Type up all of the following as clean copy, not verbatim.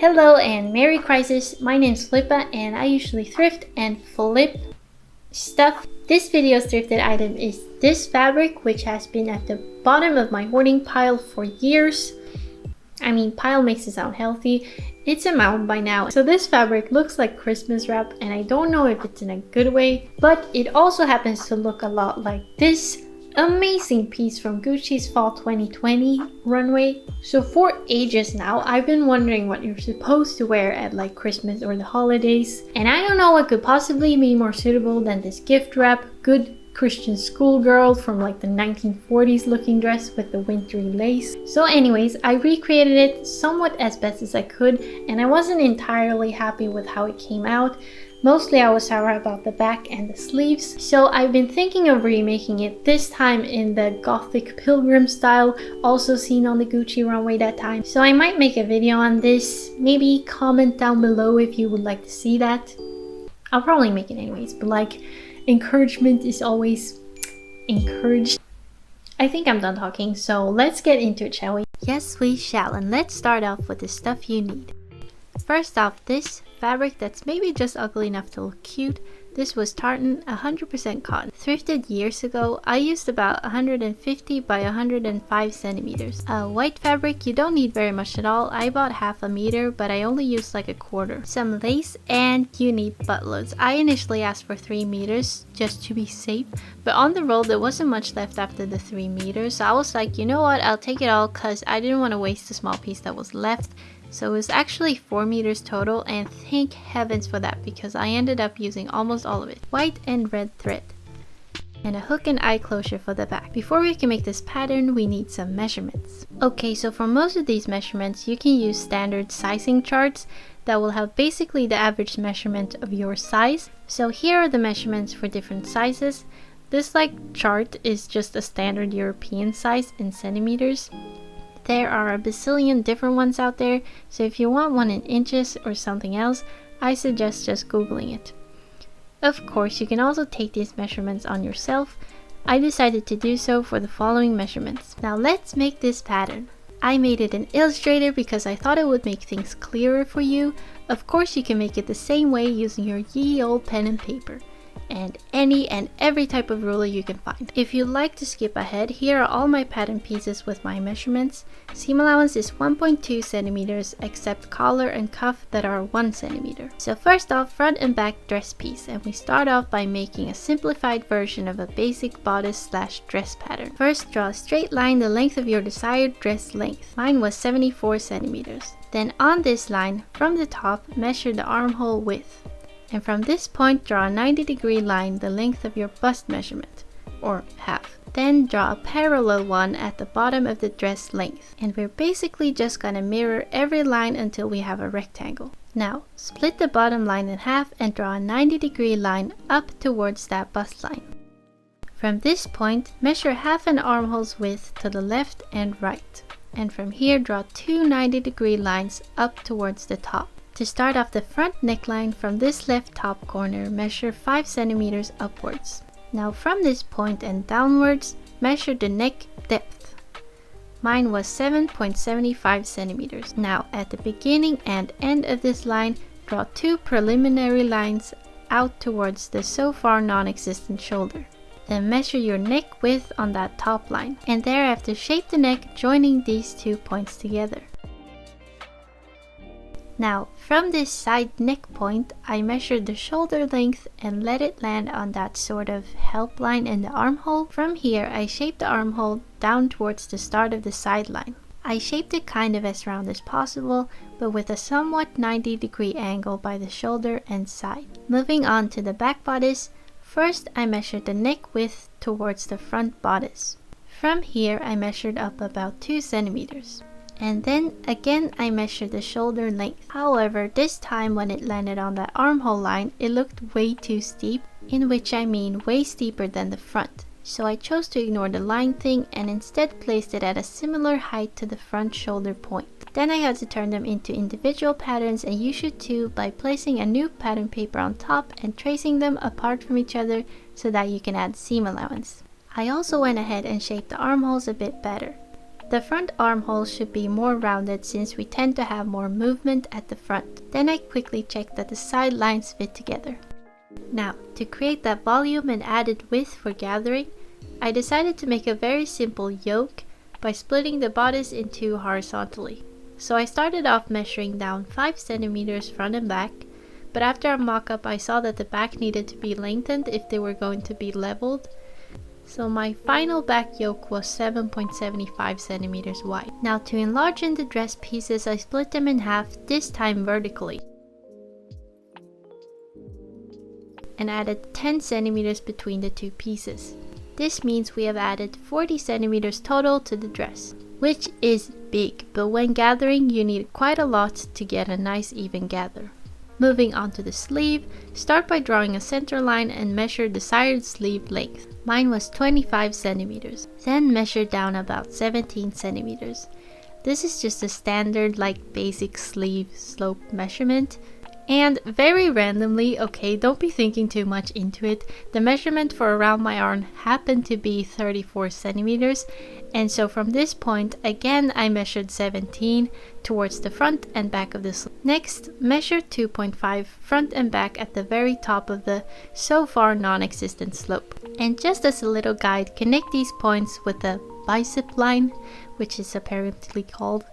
Hello and Merry Crisis, my name's Flippa and I usually thrift and flip stuff. This video's thrifted item is this fabric, which has been at the bottom of my hoarding pile for years. I mean, pile makes it sound healthy. It's a mound by now. So this fabric looks like Christmas wrap and I don't know if it's in a good way, but it also happens to look a lot like this amazing piece from Gucci's fall 2020 runway. So for ages now, I've been wondering what you're supposed to wear at like Christmas or the holidays. And I don't know what could possibly be more suitable than this gift wrap, good Christian schoolgirl from like the 1940s looking dress with the wintry lace. So anyways, I recreated it somewhat as best as I could and I wasn't entirely happy with how it came out. Mostly I was sour about the back and the sleeves, so I've been thinking of remaking it, this time in the gothic pilgrim style, also seen on the Gucci runway that time. So I might make a video on this, maybe comment down below if you would like to see that. I'll probably make it anyways, but like, encouragement is always encouraged. I think I'm done talking, so let's get into it, shall we? Yes, we shall, and let's start off with the stuff you need. First off, this fabric that's maybe just ugly enough to look cute. This was tartan, 100% cotton. Thrifted years ago, I used about 150 by 105 centimeters. White fabric, you don't need very much at all. I bought half a meter, but I only used like a quarter. Some lace, and you need buttloads. I initially asked for 3 meters, just to be safe, but on the roll there wasn't much left after the 3 meters, so I was like, you know what, I'll take it all because I didn't want to waste the small piece that was left. So it was actually 4 meters total, and thank heavens for that because I ended up using almost all of it. White and red thread. And a hook and eye closure for the back. Before we can make this pattern, we need some measurements. Okay, so for most of these measurements, you can use standard sizing charts that will have basically the average measurement of your size. So here are the measurements for different sizes. This chart is just a standard European size in centimeters. There are a bazillion different ones out there, so if you want one in inches or something else, I suggest just googling it. Of course, you can also take these measurements on yourself. I decided to do so for the following measurements. Now let's make this pattern. I made it in Illustrator because I thought it would make things clearer for you. Of course, you can make it the same way using your ye old pen and paper. And any and every type of ruler you can find. If you'd like to skip ahead, here are all my pattern pieces with my measurements. Seam allowance is 1.2 centimeters, except collar and cuff that are 1 centimeter. So first off, front and back dress piece, and we start off by making a simplified version of a basic bodice/dress pattern. First, draw a straight line the length of your desired dress length. Mine was 74 centimeters. Then on this line, from the top, measure the armhole width. And from this point, draw a 90-degree line the length of your bust measurement, or half. Then draw a parallel one at the bottom of the dress length. And we're basically just gonna mirror every line until we have a rectangle. Now, split the bottom line in half and draw a 90-degree line up towards that bust line. From this point, measure half an armhole's width to the left and right. And from here, draw 2 90-degree lines up towards the top. To start off the front neckline, from this left top corner, measure 5 centimeters upwards. Now from this point and downwards, measure the neck depth. Mine was 7.75 centimeters. Now at the beginning and end of this line, draw 2 preliminary lines out towards the so far non-existent shoulder. Then measure your neck width on that top line, and thereafter shape the neck joining these 2 points together. Now, from this side neck point, I measured the shoulder length and let it land on that sort of help line in the armhole. From here, I shaped the armhole down towards the start of the side line. I shaped it kind of as round as possible, but with a somewhat 90-degree angle by the shoulder and side. Moving on to the back bodice, first I measured the neck width towards the front bodice. From here, I measured up about 2 centimeters. And then again I measured the shoulder length. However, this time when it landed on that armhole line, it looked way too steep, in which I mean way steeper than the front. So I chose to ignore the line thing and instead placed it at a similar height to the front shoulder point. Then I had to turn them into individual patterns, and you should too, by placing a new pattern paper on top and tracing them apart from each other so that you can add seam allowance. I also went ahead and shaped the armholes a bit better. The front armhole should be more rounded since we tend to have more movement at the front. Then I quickly checked that the side lines fit together. Now, to create that volume and added width for gathering, I decided to make a very simple yoke by splitting the bodice in two horizontally. So I started off measuring down 5 centimeters front and back, but after a mock-up I saw that the back needed to be lengthened if they were going to be leveled. So my final back yoke was 7.75 centimeters wide. Now to enlarge in the dress pieces, I split them in half, this time vertically, and added 10 centimeters between the two pieces. This means we have added 40 centimeters total to the dress, which is big, but when gathering you need quite a lot to get a nice even gather. Moving on to the sleeve, start by drawing a center line and measure desired sleeve length. Mine was 25 centimeters. Then measure down about 17 centimeters. This is just a standard basic sleeve slope measurement. And very randomly, okay, don't be thinking too much into it, the measurement for around my arm happened to be 34 centimeters, and so from this point, again I measured 17 towards the front and back of the sleeve. Next, measure 2.5 front and back at the very top of the so far non-existent slope. And just as a little guide, connect these points with the bicep line, which is apparently called.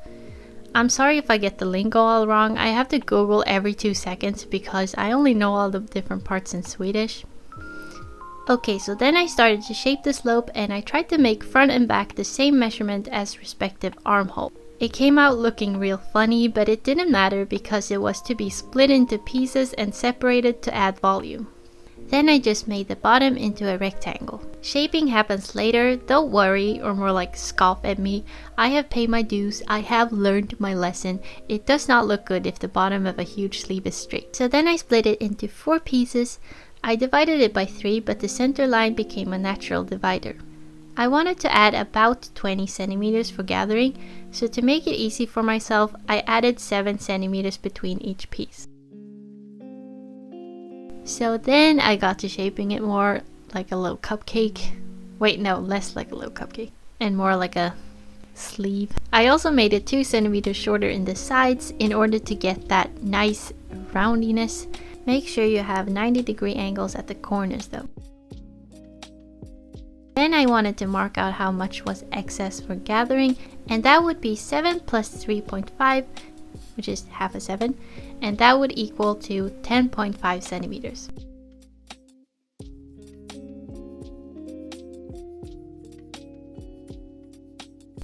I'm sorry if I get the lingo all wrong, I have to Google every 2 seconds because I only know all the different parts in Swedish. Okay, so then I started to shape the slope and I tried to make front and back the same measurement as respective armhole. It came out looking real funny, but it didn't matter because it was to be split into pieces and separated to add volume. Then I just made the bottom into a rectangle. Shaping happens later, don't worry, or more like scoff at me. I have paid my dues, I have learned my lesson. It does not look good if the bottom of a huge sleeve is straight. So then I split it into 4 pieces. I divided it by 3, but the center line became a natural divider. I wanted to add about 20 centimeters for gathering, so to make it easy for myself, I added 7 centimeters between each piece. So then I got to shaping it more like a little cupcake. Wait, no, less like a little cupcake and more like a sleeve. I also made it 2 centimeters shorter in the sides in order to get that nice roundiness. Make sure you have 90-degree angles at the corners though. Then I wanted to mark out how much was excess for gathering, and that would be 7 plus 3.5, which is half a 7, and that would equal to 10.5 centimeters.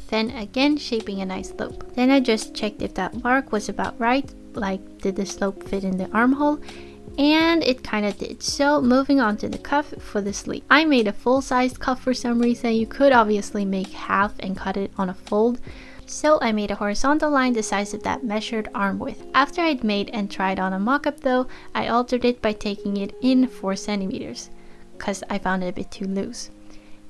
Then again shaping a nice slope. Then I just checked if that mark was about right, like did the slope fit in the armhole, and it kind of did. So moving on to the cuff for the sleeve. I made a full-sized cuff for some reason. You could obviously make half and cut it on a fold. So I made a horizontal line the size of that measured arm width. After I'd made and tried on a mock-up though, I altered it by taking it in 4 centimeters, because I found it a bit too loose.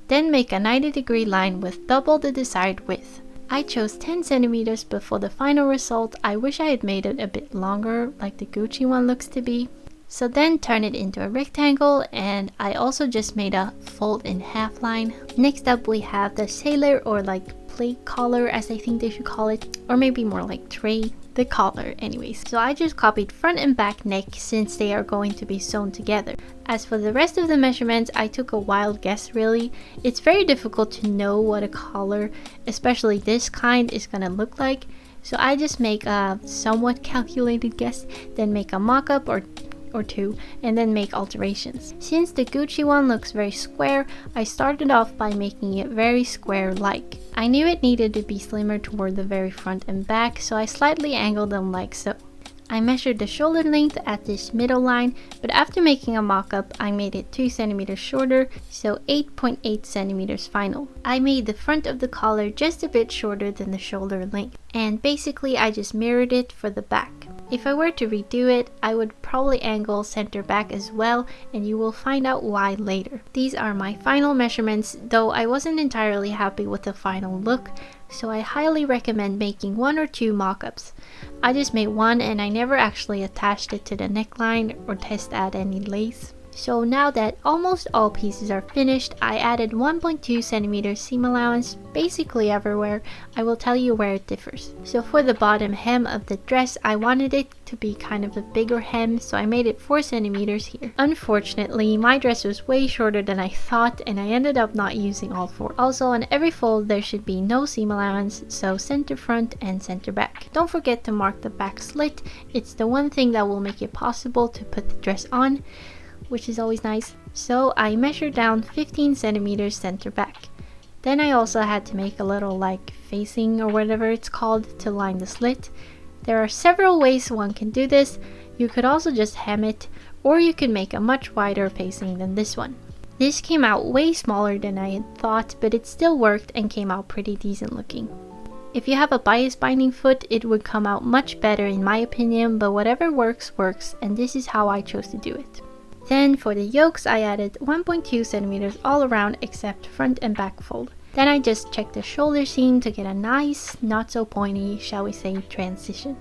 Then make a 90-degree line with double the desired width. I chose 10 centimeters, but for the final result, I wish I had made it a bit longer, like the Gucci one looks to be. So then turn it into a rectangle, and I also just made a fold in half line. Next up we have the sailor, or plate collar as I think they should call it, or maybe more like tray, the collar anyways. So I just copied front and back neck since they are going to be sewn together. As for the rest of the measurements, I took a wild guess really. It's very difficult to know what a collar, especially this kind, is gonna look like. So I just make a somewhat calculated guess, then make a mock-up or 2 and then make alterations. Since the Gucci one looks very square, I started off by making it very square-like. I knew it needed to be slimmer toward the very front and back, so I slightly angled them like so. I measured the shoulder length at this middle line, but after making a mock-up, I made it 2 centimeters shorter, so 8.8 centimeters final. I made the front of the collar just a bit shorter than the shoulder length, and basically I just mirrored it for the back. If I were to redo it, I would probably angle center back as well, and you will find out why later. These are my final measurements, though I wasn't entirely happy with the final look, so I highly recommend making 1 or 2 mock-ups. I just made one and I never actually attached it to the neckline or test add any lace. So now that almost all pieces are finished, I added 1.2 centimeters seam allowance basically everywhere. I will tell you where it differs. So for the bottom hem of the dress, I wanted it to be kind of a bigger hem, so I made it 4 centimeters here. Unfortunately, my dress was way shorter than I thought and I ended up not using all 4. Also, on every fold there should be no seam allowance, so center front and center back. Don't forget to mark the back slit. It's the one thing that will make it possible to put the dress on, which is always nice. So I measured down 15 centimeters center back. Then I also had to make a little like facing or whatever it's called to line the slit. There are several ways one can do this. You could also just hem it, or you could make a much wider facing than this one. This came out way smaller than I had thought, but it still worked and came out pretty decent looking. If you have a bias binding foot, it would come out much better in my opinion, but whatever works, works, and this is how I chose to do it. Then for the yokes, I added 1.2 centimeters all around except front and back fold. Then I just checked the shoulder seam to get a nice, not so pointy, shall we say, transition.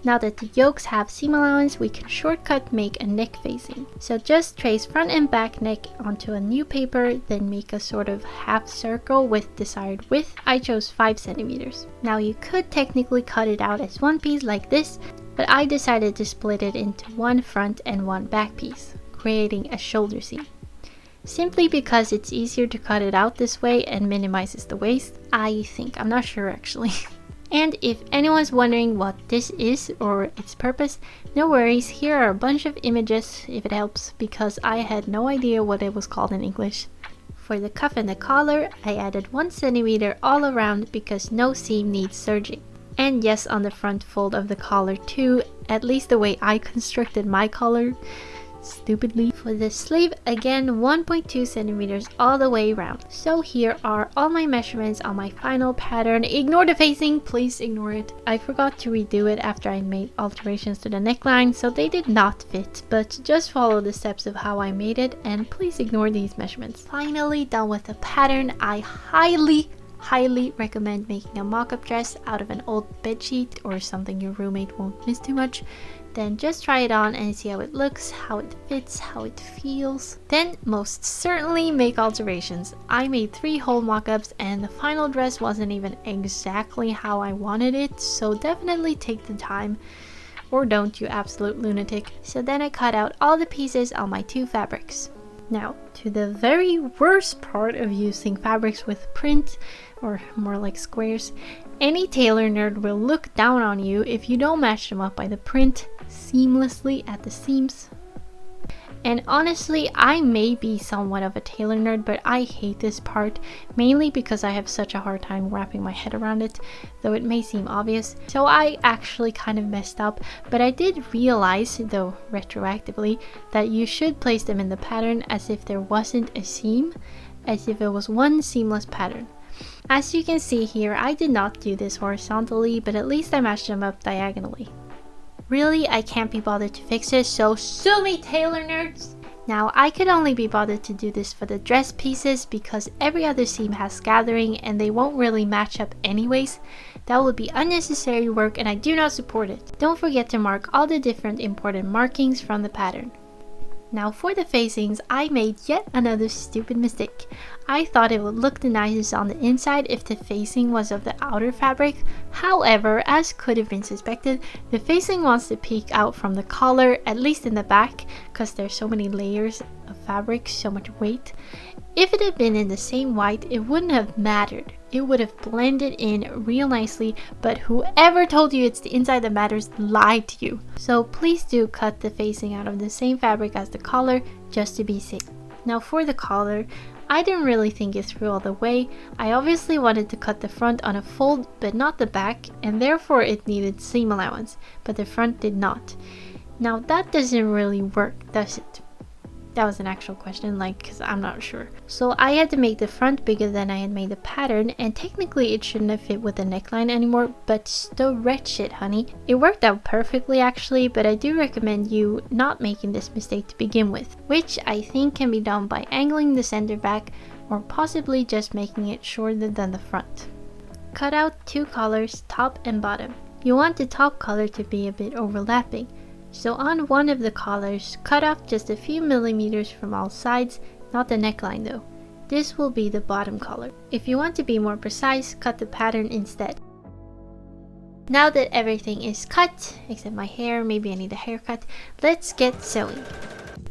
Now that the yokes have seam allowance, we can shortcut make a neck facing. So just trace front and back neck onto a new paper, then make a sort of half circle with desired width. I chose 5 centimeters. Now you could technically cut it out as one piece like this, but I decided to split it into one front and one back piece, creating a shoulder seam. Simply because it's easier to cut it out this way and minimizes the waste, I think. I'm not sure actually. And if anyone's wondering what this is or its purpose, no worries, here are a bunch of images if it helps, because I had no idea what it was called in English. For the cuff and the collar, I added 1 centimeter all around because no seam needs serging. And yes, on the front fold of the collar too, at least the way I constructed my collar, stupidly. For the sleeve, again 1.2 centimeters all the way around. So here are all my measurements on my final pattern. Ignore the facing, please ignore it. I forgot to redo it after I made alterations to the neckline, so they did not fit, but just follow the steps of how I made it and please ignore these measurements. Finally done with the pattern. I highly recommend making a mock-up dress out of an old bedsheet or something your roommate won't miss too much. Then just try it on and see how it looks, how it fits, how it feels. Then most certainly make alterations. I made 3 whole mock-ups and the final dress wasn't even exactly how I wanted it, so definitely take the time. Or don't, you absolute lunatic. So then I cut out all the pieces on my 2 fabrics. Now, to the very worst part of using fabrics with print, or more like squares, any tailor nerd will look down on you if you don't match them up by the print seamlessly at the seams. And honestly, I may be somewhat of a tailor nerd, but I hate this part, mainly because I have such a hard time wrapping my head around it, though it may seem obvious. So I actually kind of messed up, but I did realize, though retroactively, that you should place them in the pattern as if there wasn't a seam, as if it was one seamless pattern. As you can see here, I did not do this horizontally, but at least I matched them up diagonally. Really, I can't be bothered to fix this, so sue me, tailor nerds! Now, I could only be bothered to do this for the dress pieces because every other seam has gathering and they won't really match up anyways. That would be unnecessary work and I do not support it. Don't forget to mark all the different important markings from the pattern. Now for the facings, I made yet another stupid mistake. I thought it would look the nicest on the inside if the facing was of the outer fabric. However, as could have been suspected, the facing wants to peek out from the collar, at least in the back, because there's so many layers of fabric, so much weight. If it had been in the same white, it wouldn't have mattered. It would have blended in real nicely, but whoever told you it's the inside that matters lied to you. So please do cut the facing out of the same fabric as the collar, just to be safe. Now for the collar, I didn't really think it through all the way. I obviously wanted to cut the front on a fold, but not the back, and therefore it needed seam allowance, but the front did not. Now that doesn't really work, does it? That was an actual question, because I'm not sure. So I had to make the front bigger than I had made the pattern, and technically it shouldn't have fit with the neckline anymore, but stretch it, honey. It worked out perfectly actually, but I do recommend you not making this mistake to begin with, which I think can be done by angling the center back or possibly just making it shorter than the front. Cut out 2 collars, top and bottom. You want the top collar to be a bit overlapping. So on one of the collars, cut off just a few millimeters from all sides, not the neckline though. This will be the bottom collar. If you want to be more precise, cut the pattern instead. Now that everything is cut, except my hair, maybe I need a haircut, let's get sewing.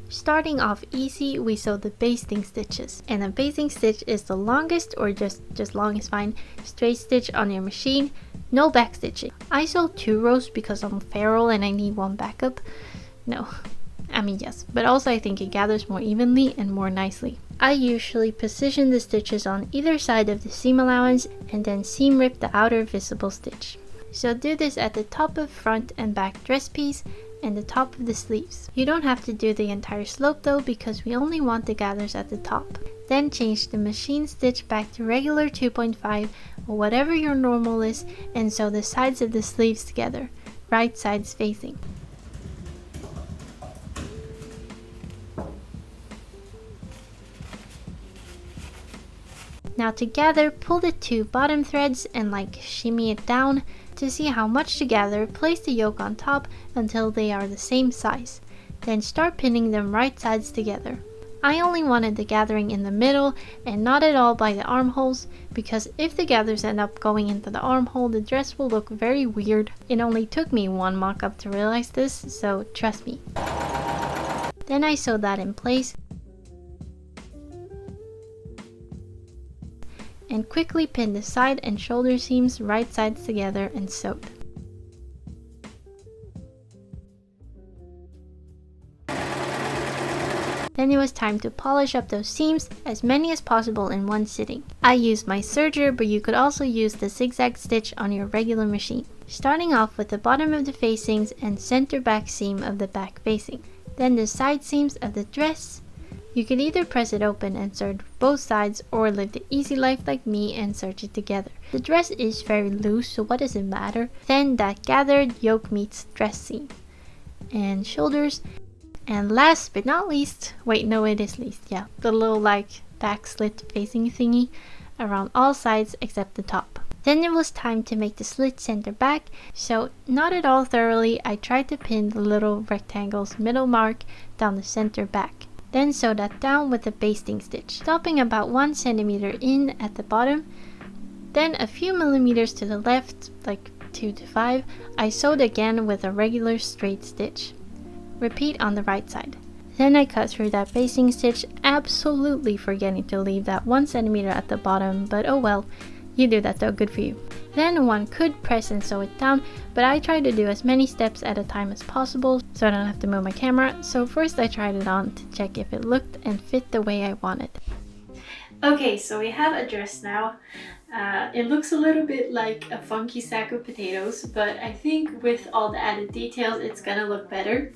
Starting off easy, we sew the basting stitches. And a basting stitch is the longest, or just long is fine, straight stitch on your machine. No back stitching. I sew 2 rows because I'm feral and I need one backup. No, I mean yes, but also I think it gathers more evenly and more nicely. I usually position the stitches on either side of the seam allowance and then seam rip the outer visible stitch. So do this at the top of front and back dress piece and the top of the sleeves. You don't have to do the entire slope though, because we only want the gathers at the top. Then change the machine stitch back to regular 2.5 or whatever your normal is, and sew the sides of the sleeves together, right sides facing. Now to gather, pull the 2 bottom threads and like shimmy it down. To see how much to gather, place the yoke on top until they are the same size. Then start pinning them right sides together. I only wanted the gathering in the middle and not at all by the armholes, because if the gathers end up going into the armhole, the dress will look very weird. It only took me 1 mock-up to realize this, so trust me. Then I sewed that in place and quickly pinned the side and shoulder seams right sides together and sewed. Then it was time to polish up those seams, as many as possible in one sitting. I used my serger, but you could also use the zigzag stitch on your regular machine. Starting off with the bottom of the facings and center back seam of the back facing. Then the side seams of the dress. You could either press it open and serge both sides, or live the easy life like me and serge it together. The dress is very loose, so what does it matter? Then that gathered yoke meets dress seam. And shoulders. And last but not least, wait no it is least, yeah, the little like back slit facing thingy around all sides except the top. Then it was time to make the slit center back, so not at all thoroughly, I tried to pin the little rectangle's middle mark down the center back. Then sew that down with a basting stitch, stopping about 1 centimeter in at the bottom. Then a few millimeters to the left, like 2 to 5, I sewed again with a regular straight stitch. Repeat on the right side. Then I cut through that basting stitch, absolutely forgetting to leave that 1 centimeter at the bottom, but oh well, you do that though, good for you. Then one could press and sew it down, but I tried to do as many steps at a time as possible so I don't have to move my camera. So first I tried it on to check if it looked and fit the way I wanted. Okay, so we have a dress now. It looks a little bit like a funky sack of potatoes, but I think with all the added details it's gonna look better.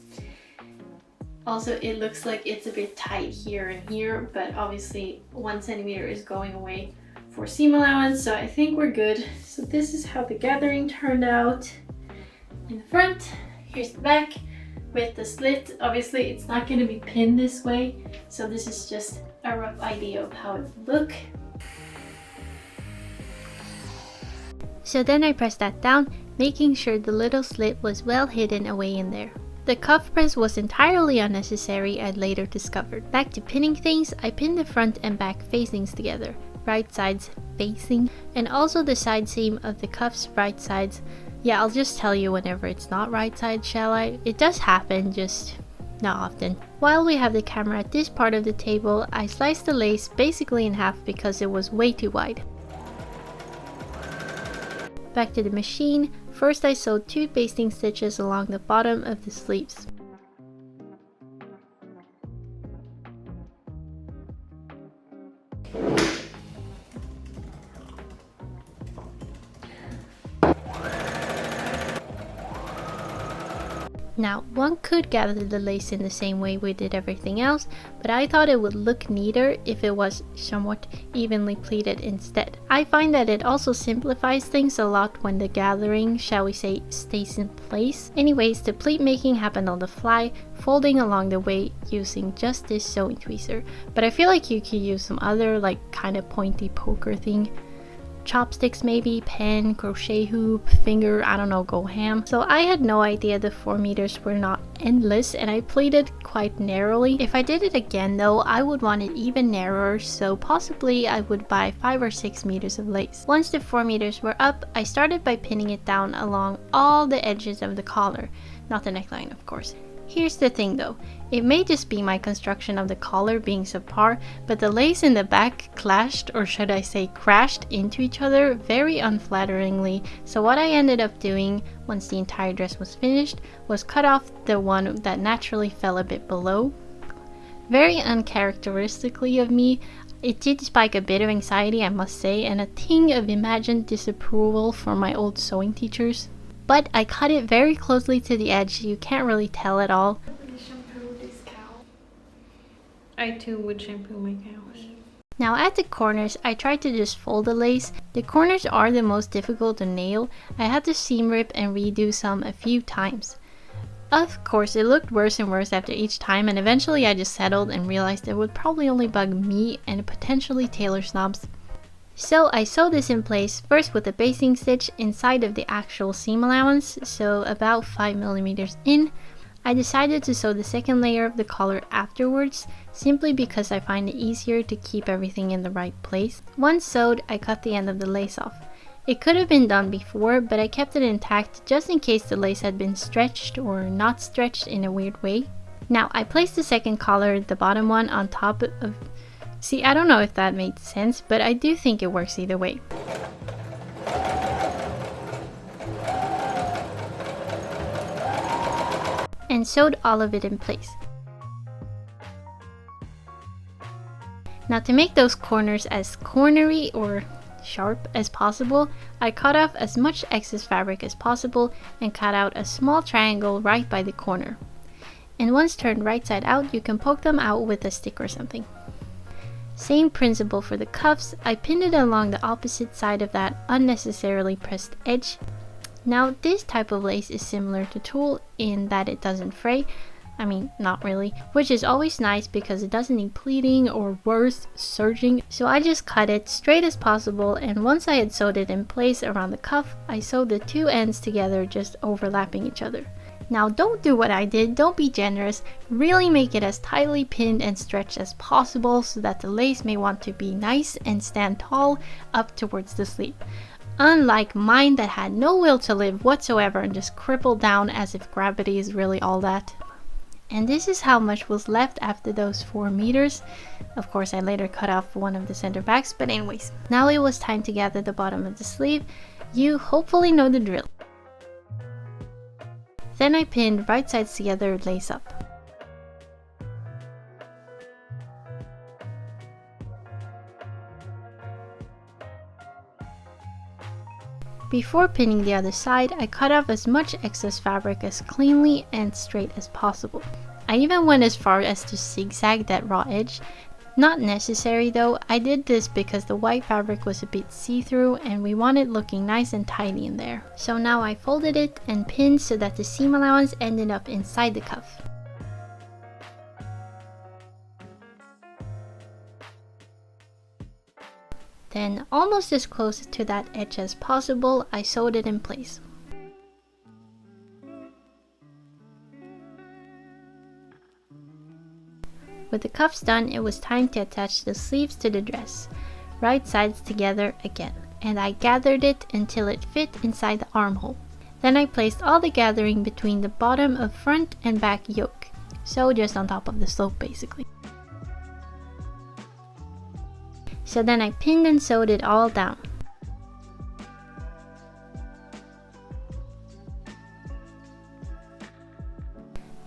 Also, it looks like it's a bit tight here and here, but obviously 1 centimeter is going away for seam allowance, so I think we're good. So this is how the gathering turned out in the front. Here's the back with the slit. Obviously it's not going to be pinned this way, so this is just a rough idea of how it would look. So then I pressed that down, making sure the little slit was well hidden away in there. The cuff press was entirely unnecessary, I later discovered. Back to pinning things, I pinned the front and back facings together. Right sides facing, and also the side seam of the cuffs right sides. Yeah, I'll just tell you whenever it's not right side, shall I? It does happen, just not often. While we have the camera at this part of the table, I sliced the lace basically in half because it was way too wide. Back to the machine. First I sewed 2 basting stitches along the bottom of the sleeves. Now, one could gather the lace in the same way we did everything else, but I thought it would look neater if it was somewhat evenly pleated instead. I find that it also simplifies things a lot when the gathering, shall we say, stays in place. Anyways, the pleat making happened on the fly, folding along the way using just this sewing tweezer, but I feel like you could use some other like kind of pointy poker thing. chopsticks maybe, pen, crochet hoop, finger, I don't know, go ham. So I had no idea the 4 meters were not endless, and I played it quite narrowly. If I did it again though, I would want it even narrower, so possibly I would buy 5 or 6 meters of lace. Once the 4 meters were up, I started by pinning it down along all the edges of the collar, not the neckline of course. Here's the thing though, it may just be my construction of the collar being subpar, but the lace in the back clashed, or should I say crashed, into each other very unflatteringly. So what I ended up doing once the entire dress was finished was cut off the one that naturally fell a bit below. Very uncharacteristically of me, it did spike a bit of anxiety, I must say, and a ting of imagined disapproval from my old sewing teachers. But I cut it very closely to the edge, so you can't really tell at all. Shampoo this cow. I too would shampoo my cows. Now at the corners, I tried to just fold the lace. The corners are the most difficult to nail. I had to seam rip and redo some a few times. Of course, it looked worse and worse after each time, and eventually I just settled and realized it would probably only bug me and potentially tailor snobs. So I sewed this in place first with a basting stitch inside of the actual seam allowance, so about 5 millimeters in. I decided to sew the second layer of the collar afterwards, simply because I find it easier to keep everything in the right place. Once sewed, I cut the end of the lace off. It could have been done before, but I kept it intact just in case the lace had been stretched or not stretched in a weird way. Now I placed the second collar, the bottom one, on top of... See, I don't know if that made sense, but I do think it works either way. And sewed all of it in place. Now to make those corners as cornery or sharp as possible, I cut off as much excess fabric as possible and cut out a small triangle right by the corner. And once turned right side out, you can poke them out with a stick or something. Same principle for the cuffs. I pinned it along the opposite side of that unnecessarily pressed edge. Now this type of lace is similar to tulle in that it doesn't fray. I mean, not really, which is always nice because it doesn't need pleating or worse, serging. So I just cut it straight as possible, and once I had sewed it in place around the cuff, I sewed the two ends together, just overlapping each other. Now don't do what I did, don't be generous, really make it as tightly pinned and stretched as possible so that the lace may want to be nice and stand tall up towards the sleeve. Unlike mine that had no will to live whatsoever and just crippled down as if gravity is really all that. And this is how much was left after those 4 meters. Of course I later cut off one of the center backs, but anyways. Now it was time to gather the bottom of the sleeve. You hopefully know the drill. Then I pinned right sides together, lace up. Before pinning the other side, I cut off as much excess fabric as cleanly and straight as possible. I even went as far as to zigzag that raw edge. Not necessary though, I did this because the white fabric was a bit see-through and we wanted looking nice and tidy in there. So now I folded it and pinned so that the seam allowance ended up inside the cuff. Then, almost as close to that edge as possible, I sewed it in place. With the cuffs done, it was time to attach the sleeves to the dress, right sides together again, and I gathered it until it fit inside the armhole. Then I placed all the gathering between the bottom of front and back yoke, so just on top of the slope basically. So then I pinned and sewed it all down.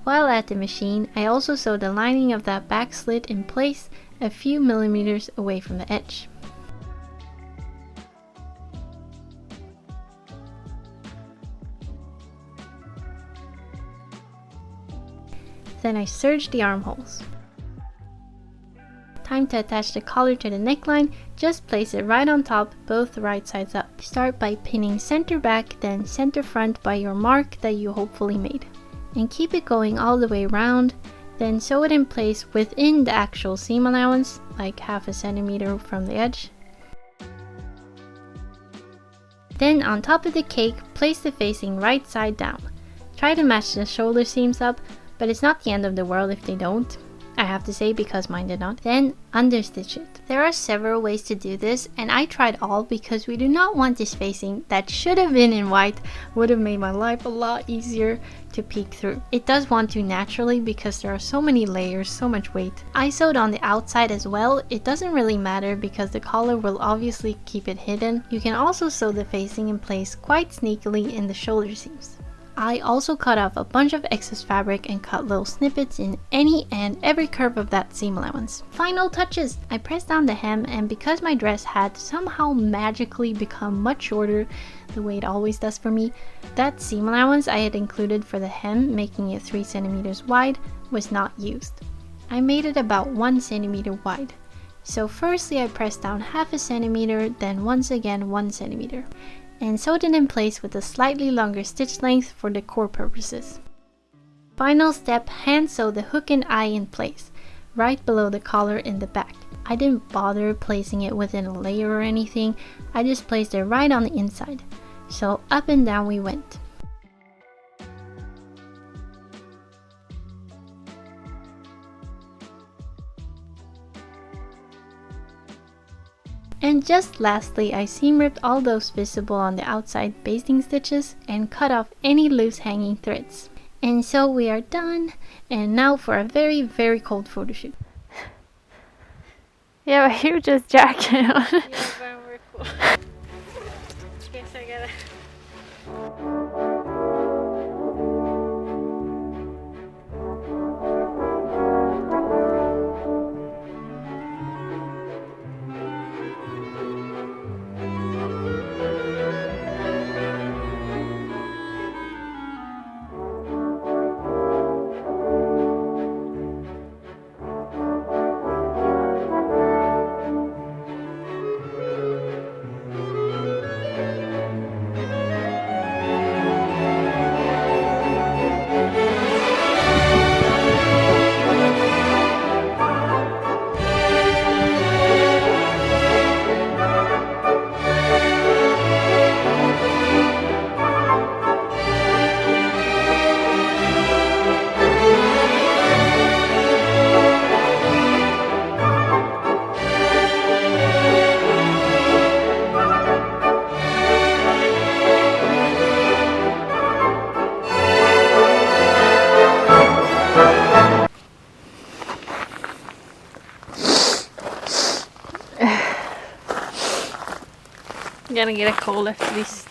While at the machine, I also sewed the lining of that back slit in place a few millimeters away from the edge. Then I serged the armholes. Time to attach the collar to the neckline, just place it right on top, both right sides up. Start by pinning center back, then center front by your mark that you hopefully made. And keep it going all the way around, then sew it in place within the actual seam allowance, like 0.5 centimeter from the edge. Then on top of the cake, place the facing right side down. Try to match the shoulder seams up, but it's not the end of the world if they don't. I have to say, because mine did not. Then understitch it. There are several ways to do this, and I tried all because we do not want this facing that should have been in white, would have made my life a lot easier to peek through. It does want to naturally because there are so many layers, so much weight. I sewed on the outside as well. It doesn't really matter because the collar will obviously keep it hidden. You can also sew the facing in place quite sneakily in the shoulder seams. I also cut off a bunch of excess fabric and cut little snippets in any and every curve of that seam allowance. Final touches! I pressed down the hem, and because my dress had somehow magically become much shorter, the way it always does for me, that seam allowance I had included for the hem, making it 3 centimeters wide, was not used. I made it about 1 centimeter wide. So firstly I pressed down 1/2 centimeter, then once again 1 centimeter. And sewed it in place with a slightly longer stitch length for decor purposes. Final step, hand sew the hook and eye in place, right below the collar in the back. I didn't bother placing it within a layer or anything, I just placed it right on the inside. So up and down we went. And just lastly, I seam ripped all those visible on the outside basting stitches and cut off any loose hanging threads. And so we are done, and now for a very, very cold photo shoot. You have a huge jacket on. Yeah, but we're cool. Guess I gotta. I'm gonna get a cold after this.